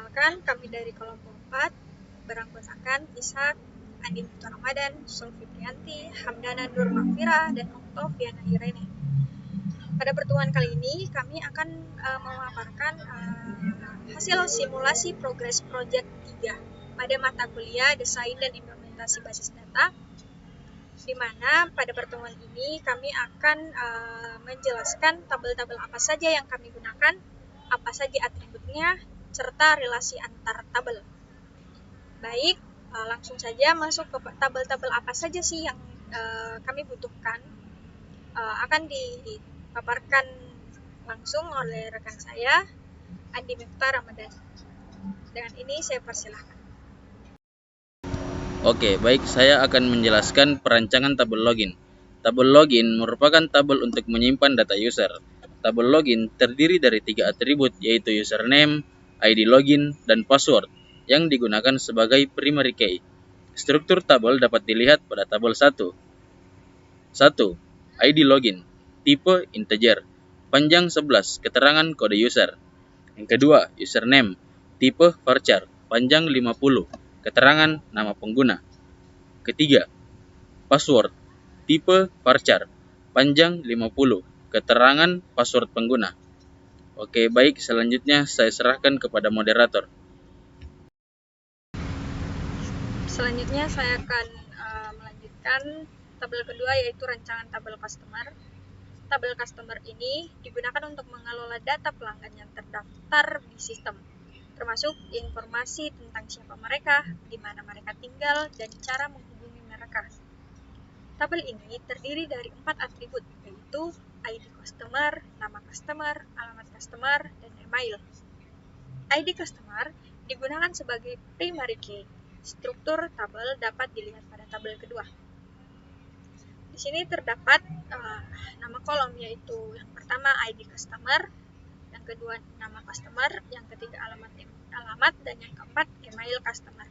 Perkenalkan, kami dari kelompok 4 beranggotakan Ishak, Andi Mukhtar Ramadan, Sulfitrianti, Hamdana Nur Mafira, dan Oktaviana Irene. Pada pertemuan kali ini, kami akan memaparkan hasil simulasi progres proyek 3 pada mata kuliah Desain dan Implementasi Basis Data, di mana pada pertemuan ini kami akan menjelaskan tabel-tabel apa saja yang kami gunakan, apa saja atributnya, serta relasi antar tabel. Baik, langsung saja masuk ke tabel-tabel apa saja sih yang kami butuhkan. Akan dipaparkan langsung oleh rekan saya, Andi Mukhtar Ramadan. Dengan ini saya persilahkan. Oke, baik, saya akan menjelaskan perancangan tabel login. Tabel login merupakan tabel untuk menyimpan data user. Tabel login terdiri dari 3 atribut, yaitu username, ID login, dan password, yang digunakan sebagai primary key. Struktur tabel dapat dilihat pada tabel 1. 1. ID login, tipe integer, panjang 11, keterangan kode user. Yang kedua, username, tipe varchar, panjang 50, keterangan nama pengguna. Ketiga, password, tipe varchar, panjang 50, keterangan password pengguna. Oke, baik, selanjutnya saya serahkan kepada moderator. Selanjutnya saya akan melanjutkan tabel kedua, yaitu rancangan tabel customer. Tabel customer ini digunakan untuk mengelola data pelanggan yang terdaftar di sistem, termasuk informasi tentang siapa mereka, di mana mereka tinggal, dan cara menghubungi mereka. Tabel ini terdiri dari 4 atribut, yaitu ID customer, nama customer, alamat customer, dan email. ID customer digunakan sebagai primary key. Struktur tabel dapat dilihat pada tabel kedua. Di sini terdapat nama kolom, yaitu yang pertama ID customer, yang kedua nama customer, yang ketiga alamat, dan yang keempat email customer.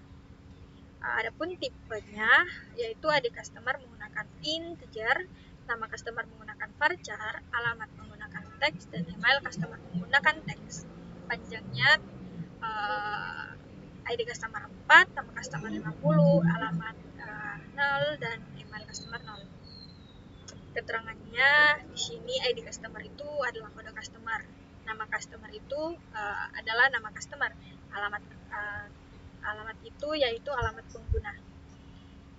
Adapun tipenya, yaitu ID customer menggunakan integer, nama customer menggunakan varchar, alamat menggunakan teks, dan email customer menggunakan teks. Panjangnya ID customer 4, nama customer 50, alamat 0, dan email customer 0. Keterangannya di sini ID customer itu adalah kode customer, nama customer itu adalah nama customer, alamat itu yaitu alamat pengguna,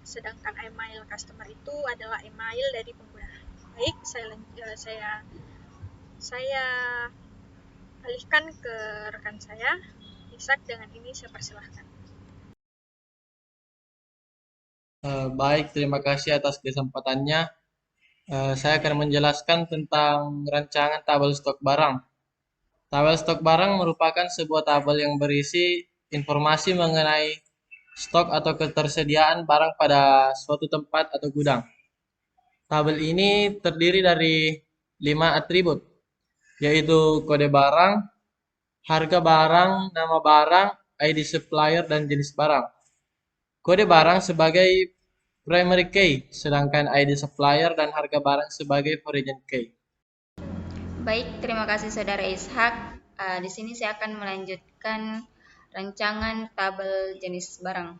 sedangkan email customer itu adalah email dari pengguna. Baik, saya alihkan ke rekan saya, Ishak. Dengan ini saya persilahkan. Baik, terima kasih atas kesempatannya. Saya akan menjelaskan tentang rancangan tabel stok barang. Tabel stok barang merupakan sebuah tabel yang berisi informasi mengenai stok atau ketersediaan barang pada suatu tempat atau gudang. Tabel ini terdiri dari 5 atribut, yaitu kode barang, harga barang, nama barang, ID supplier, dan jenis barang. Kode barang sebagai primary key, sedangkan ID supplier dan harga barang sebagai foreign key. Baik, terima kasih Saudara Ishak. Di sini saya akan melanjutkan rancangan tabel jenis barang,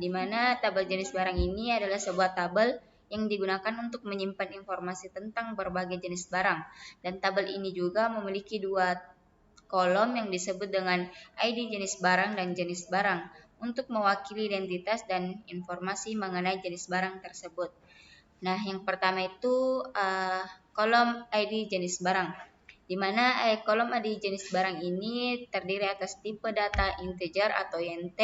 di mana tabel jenis barang ini adalah sebuah tabel yang digunakan untuk menyimpan informasi tentang berbagai jenis barang. Dan tabel ini juga memiliki 2 kolom yang disebut dengan ID jenis barang dan jenis barang untuk mewakili identitas dan informasi mengenai jenis barang tersebut. Nah, yang pertama itu kolom ID jenis barang, di mana kolom ID jenis barang ini terdiri atas tipe data integer atau INT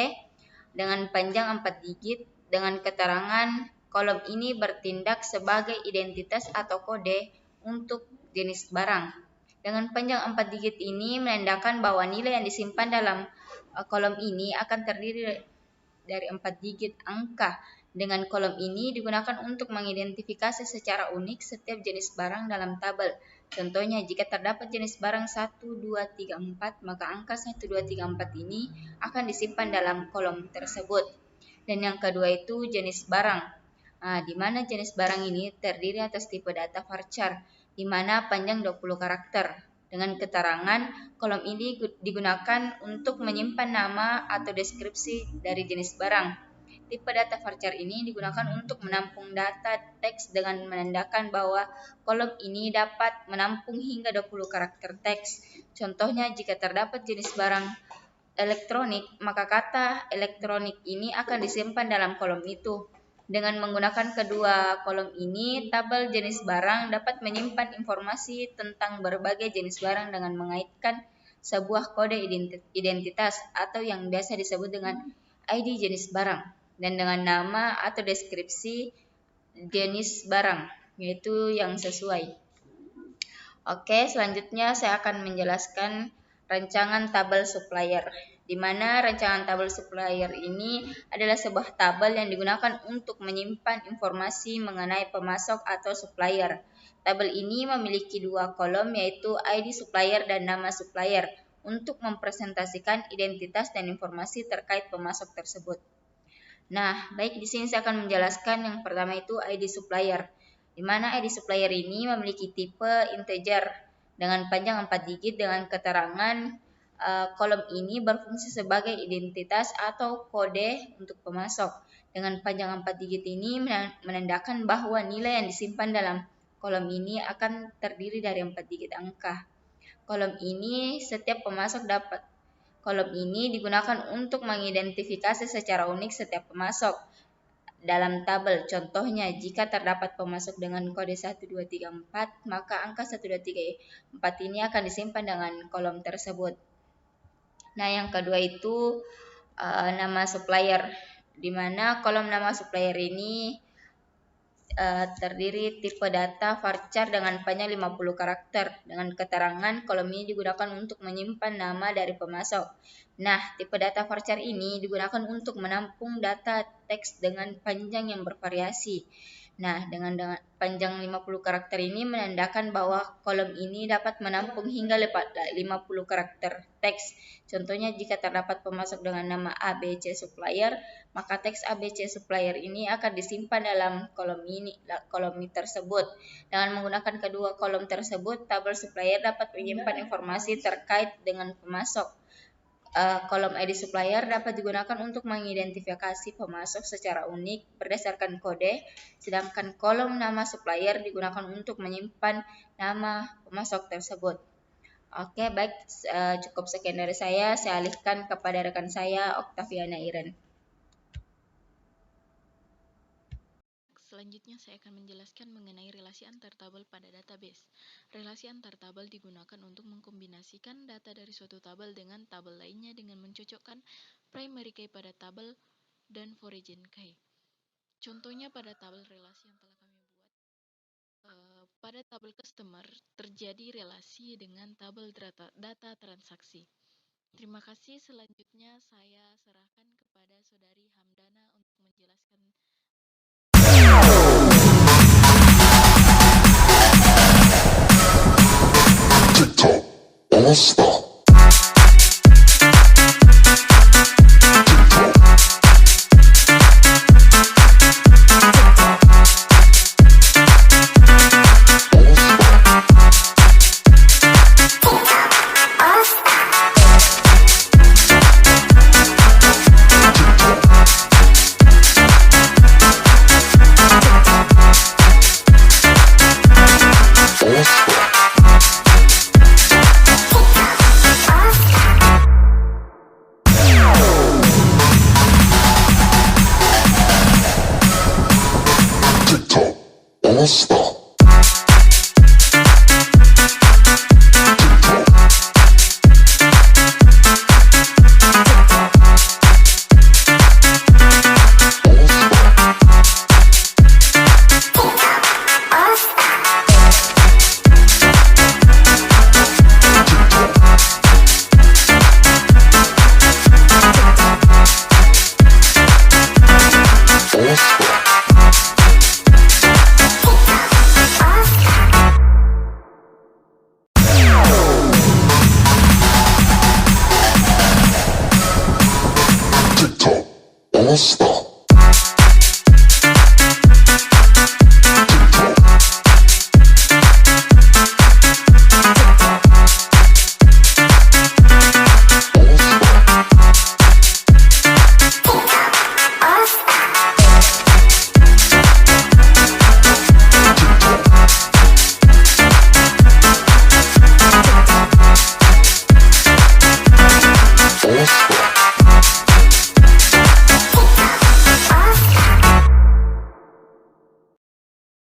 dengan panjang 4 digit dengan keterangan kolom ini bertindak sebagai identitas atau kode untuk jenis barang. Dengan panjang 4 digit ini menandakan bahwa nilai yang disimpan dalam kolom ini akan terdiri dari 4 digit angka. Dengan kolom ini digunakan untuk mengidentifikasi secara unik setiap jenis barang dalam tabel. Contohnya, jika terdapat jenis barang 1, 2, 3, 4, maka angka 1, 2, 3, 4 ini akan disimpan dalam kolom tersebut. Dan yang kedua itu jenis barang, di mana jenis barang ini terdiri atas tipe data varchar, di mana panjang 20 karakter. Dengan keterangan, kolom ini digunakan untuk menyimpan nama atau deskripsi dari jenis barang. Tipe data varchar ini digunakan untuk menampung data teks dengan menandakan bahwa kolom ini dapat menampung hingga 20 karakter teks. Contohnya, jika terdapat jenis barang elektronik, maka kata elektronik ini akan disimpan dalam kolom itu. Dengan menggunakan kedua kolom ini, tabel jenis barang dapat menyimpan informasi tentang berbagai jenis barang dengan mengaitkan sebuah kode identitas atau yang biasa disebut dengan ID jenis barang, dan dengan nama atau deskripsi jenis barang, yaitu yang sesuai. Oke, selanjutnya saya akan menjelaskan rancangan tabel supplier, di mana rancangan tabel supplier ini adalah sebuah tabel yang digunakan untuk menyimpan informasi mengenai pemasok atau supplier. Tabel ini memiliki dua kolom, yaitu ID supplier dan nama supplier, untuk mempresentasikan identitas dan informasi terkait pemasok tersebut. Nah, baik, di sini saya akan menjelaskan yang pertama itu ID supplier, di mana ID supplier ini memiliki tipe integer dengan panjang 4 digit dengan keterangan kolom ini berfungsi sebagai identitas atau kode untuk pemasok. Dengan panjang 4 digit ini menandakan bahwa nilai yang disimpan dalam kolom ini akan terdiri dari 4 digit angka. Kolom ini digunakan untuk mengidentifikasi secara unik setiap pemasok dalam tabel. Contohnya, jika terdapat pemasok dengan kode 1234, maka angka 1234 ini akan disimpan dengan kolom tersebut. Nah, yang kedua itu nama supplier, di mana kolom nama supplier ini terdiri tipe data varchar dengan panjang 50 karakter. Dengan keterangan, kolom ini digunakan untuk menyimpan nama dari pemasok. Nah, tipe data varchar ini digunakan untuk menampung data teks dengan panjang yang bervariasi. Nah, dengan panjang 50 karakter ini menandakan bahwa kolom ini dapat menampung hingga 50 karakter teks. Contohnya, jika terdapat pemasok dengan nama ABC supplier, maka teks ABC supplier ini akan disimpan dalam kolom ini tersebut. Dengan menggunakan kedua kolom tersebut, tabel supplier dapat menyimpan informasi terkait dengan pemasok. Kolom ID supplier dapat digunakan untuk mengidentifikasi pemasok secara unik berdasarkan kode, sedangkan kolom nama supplier digunakan untuk menyimpan nama pemasok tersebut. Oke, baik, cukup sekian dari saya alihkan kepada rekan saya, Oktaviana Iren. Selanjutnya saya akan menjelaskan mengenai relasi antar tabel pada database. Relasi antar tabel digunakan untuk mengkombinasikan data dari suatu tabel dengan tabel lainnya dengan mencocokkan primary key pada tabel dan foreign key. Contohnya pada tabel relasi yang telah kami buat. Pada tabel customer terjadi relasi dengan tabel data transaksi. Terima kasih. Selanjutnya saya serahkan kepada Saudari Hamdana untuk menjelaskan TikTok All Star. All Star. All Star.